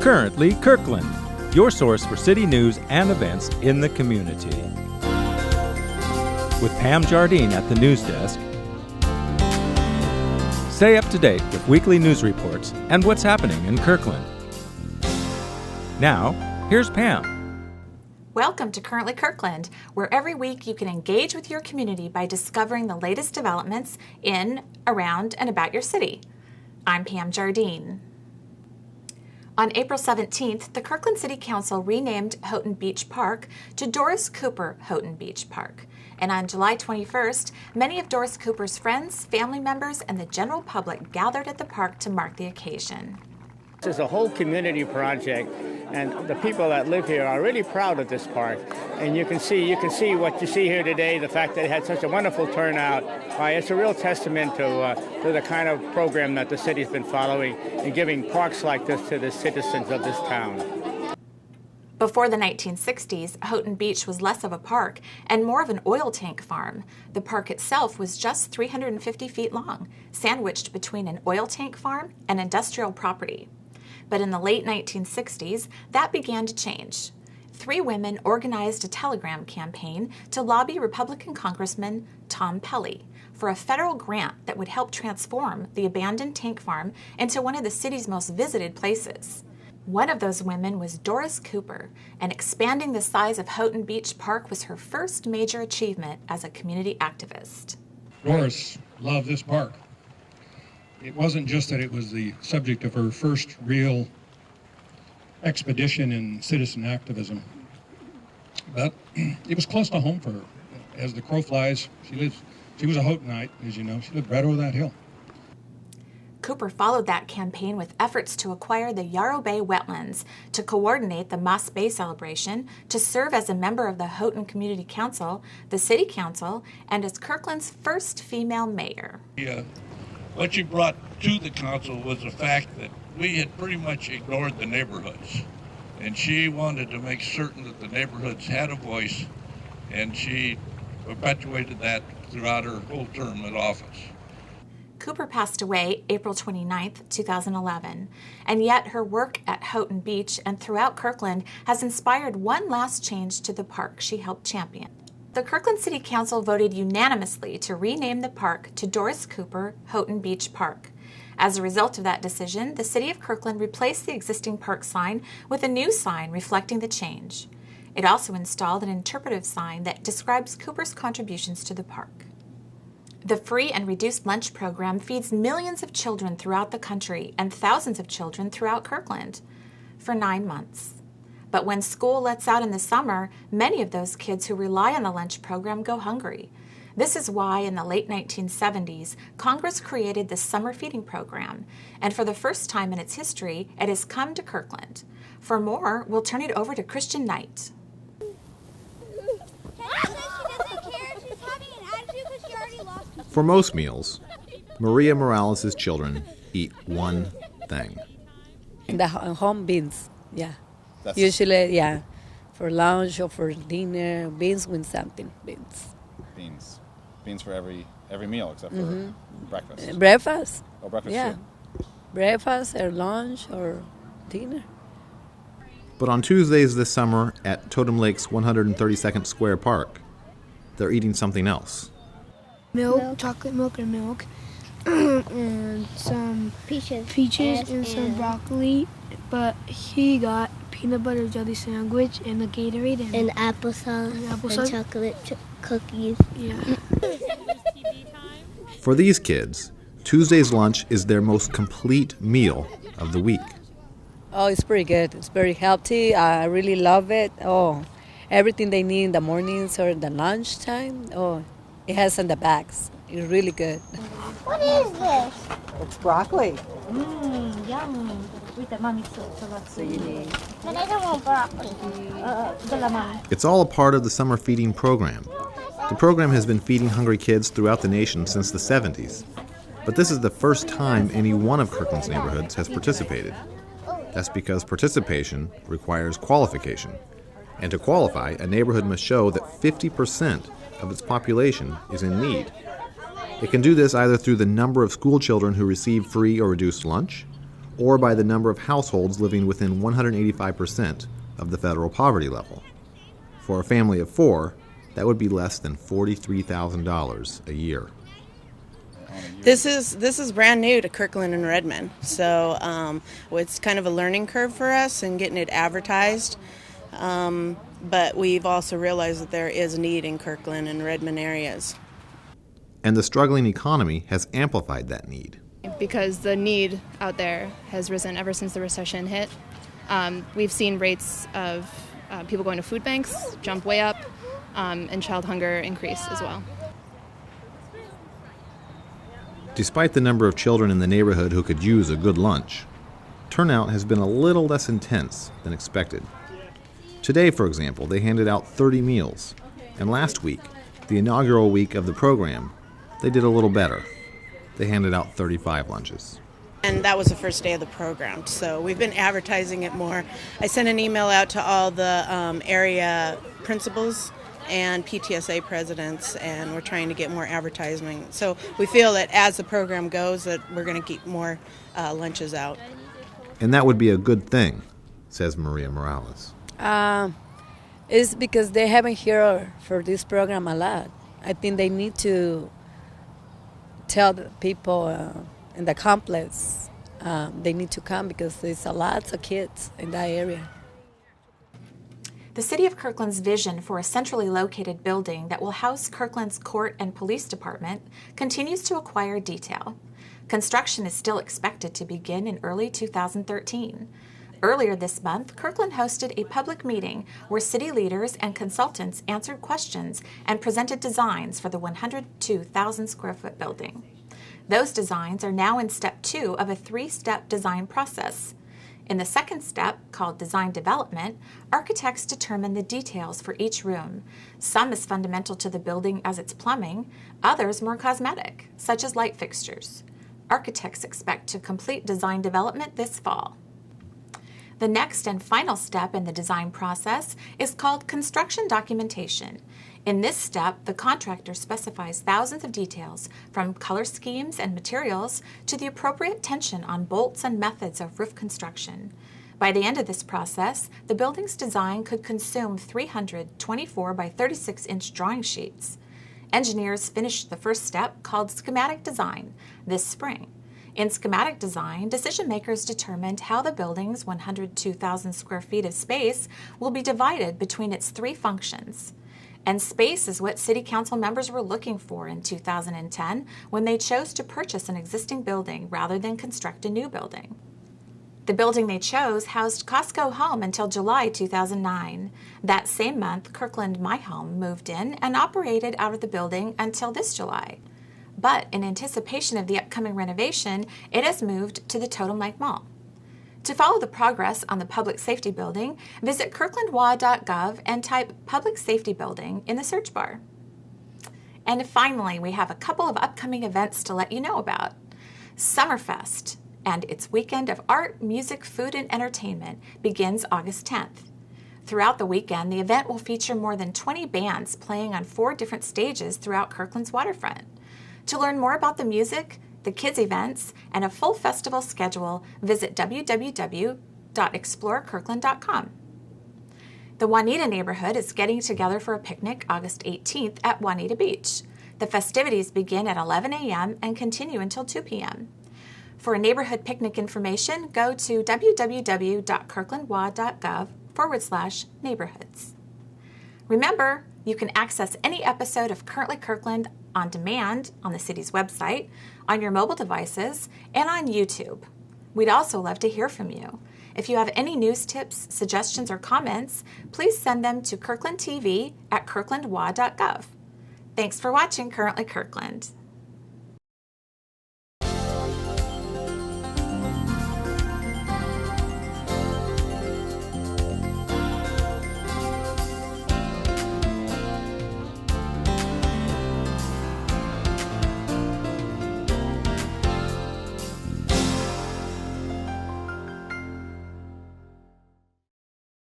Currently Kirkland, your source for city news and events in the community. With Pam Jardine at the news desk, stay up to date with weekly news reports and what's happening in Kirkland. Now, here's Pam. Welcome to Currently Kirkland, where every week you can engage with your community by discovering the latest developments in, around, and about your city. I'm Pam Jardine. On April 17th, the Kirkland City Council renamed Houghton Beach Park to Doris Cooper Houghton Beach Park. And on July 21st, many of Doris Cooper's friends, family members, and the general public gathered at the park to mark the occasion. This is a whole community project, and the people that live here are really proud of this park. And you can see what you see here today, the fact that it had such a wonderful turnout. It's a real testament to the kind of program that the city's been following and giving parks like this to the citizens of this town. Before the 1960s, Houghton Beach was less of a park and more of an oil tank farm. The park itself was just 350 feet long, sandwiched between an oil tank farm and industrial property. But in the late 1960s, that began to change. 3 women organized a telegram campaign to lobby Republican Congressman Tom Pelley for a federal grant that would help transform the abandoned tank farm into one of the city's most visited places. One of those women was Doris Cooper, and expanding the size of Houghton Beach Park was her first major achievement as a community activist. Doris loved this park. It wasn't just that it was the subject of her first real expedition in citizen activism, but it was close to home for her. As the crow flies, she was a Houghtonite, as you know. She lived right over that hill. Cooper followed that campaign with efforts to acquire the Yarrow Bay wetlands, to coordinate the Moss Bay celebration, to serve as a member of the Houghton Community Council, the City Council, and as Kirkland's first female mayor. What she brought to the council was the fact that we had pretty much ignored the neighborhoods, and she wanted to make certain that the neighborhoods had a voice, and she perpetuated that throughout her whole term in office. Cooper passed away April 29, 2011, and yet her work at Houghton Beach and throughout Kirkland has inspired one last change to the park she helped champion. The Kirkland City Council voted unanimously to rename the park to Doris Cooper Houghton Beach Park. As a result of that decision, the City of Kirkland replaced the existing park sign with a new sign reflecting the change. It also installed an interpretive sign that describes Cooper's contributions to the park. The free and reduced lunch program feeds millions of children throughout the country and thousands of children throughout Kirkland for 9 months. But when school lets out in the summer, many of those kids who rely on the lunch program go hungry. This is why in the late 1970s, Congress created the summer feeding program, and for the first time in its history, it has come to Kirkland. For more, we'll turn it over to Christian Knight. For most meals, Maria Morales' children eat one thing. The home beans, yeah. Usually, yeah, for lunch or for dinner, beans with something, beans. Beans for every meal except for breakfast. Breakfast. Oh, breakfast yeah. too. Breakfast or lunch or dinner. But on Tuesdays this summer at Totem Lake's 132nd Square Park, they're eating something else. Milk, chocolate milk or milk, and some peaches and some broccoli. But he got peanut butter jelly sandwich and a Gatorade and applesauce and chocolate cookies. Yeah. For these kids, Tuesday's lunch is their most complete meal of the week. Oh, it's pretty good. It's very healthy. I really love it. Oh, everything they need in the mornings or the lunchtime. Oh, it has in the bags. It's really good. What is this? It's broccoli. Yum. But I don't want broccoli. It's all a part of the summer feeding program. The program has been feeding hungry kids throughout the nation since the 70s. But this is the first time any one of Kirkland's neighborhoods has participated. That's because participation requires qualification. And to qualify, a neighborhood must show that 50% of its population is in need. It can do this either through the number of school children who receive free or reduced lunch, or by the number of households living within 185% of the federal poverty level. For a family of 4, that would be less than $43,000 a year. This is brand new to Kirkland and Redmond, so it's kind of a learning curve for us and getting it advertised. But we've also realized that there is a need in Kirkland and Redmond areas. And the struggling economy has amplified that need. Because the need out there has risen ever since the recession hit. We've seen rates of people going to food banks jump way up, and child hunger increase as well. Despite the number of children in the neighborhood who could use a good lunch, turnout has been a little less intense than expected. Today, for example, they handed out 30 meals, and last week, the inaugural week of the program, they did a little better. They handed out 35 lunches. And that was the first day of the program, so we've been advertising it more. I sent an email out to all the area principals and PTSA presidents, and we're trying to get more advertising. So we feel that as the program goes, that we're going to keep more lunches out. And that would be a good thing, says Maria Morales. It's because they haven't heard for this program a lot. I think they need to tell the people in the complex they need to come because there's a lot of kids in that area. The City of Kirkland's vision for a centrally located building that will house Kirkland's court and police department continues to acquire detail. Construction is still expected to begin in early 2013. Earlier this month, Kirkland hosted a public meeting where city leaders and consultants answered questions and presented designs for the 102,000 square foot building. Those designs are now in step 2 of a 3-step design process. In the second step, called design development, architects determine the details for each room, some as fundamental to the building as its plumbing, others more cosmetic, such as light fixtures. Architects expect to complete design development this fall. The next and final step in the design process is called construction documentation. In this step, the contractor specifies thousands of details, from color schemes and materials to the appropriate tension on bolts and methods of roof construction. By the end of this process, the building's design could consume 300 24 by 36-inch drawing sheets. Engineers finished the first step, called schematic design, this spring. In schematic design, decision makers determined how the building's 102,000 square feet of space will be divided between its 3 functions. And space is what City Council members were looking for in 2010 when they chose to purchase an existing building rather than construct a new building. The building they chose housed Costco Home until July 2009. That same month, Kirkland My Home moved in and operated out of the building until this July. But in anticipation of the upcoming renovation, it has moved to the Totem Lake Mall. To follow the progress on the public safety building, visit kirklandwa.gov and type Public Safety Building in the search bar. And finally, we have a couple of upcoming events to let you know about. Summerfest and its weekend of art, music, food, and entertainment begins August 10th. Throughout the weekend, the event will feature more than 20 bands playing on 4 different stages throughout Kirkland's waterfront. To learn more about the music, the kids' events, and a full festival schedule, visit www.explorekirkland.com. The Juanita neighborhood is getting together for a picnic August 18th at Juanita Beach. The festivities begin at 11 a.m. and continue until 2 p.m. For neighborhood picnic information, go to www.kirklandwa.gov/neighborhoods. Remember, you can access any episode of Currently Kirkland on demand on the city's website, on your mobile devices, and on YouTube. We'd also love to hear from you. If you have any news tips, suggestions, or comments, please send them to kirklandtv@kirklandwa.gov. Thanks for watching Currently Kirkland.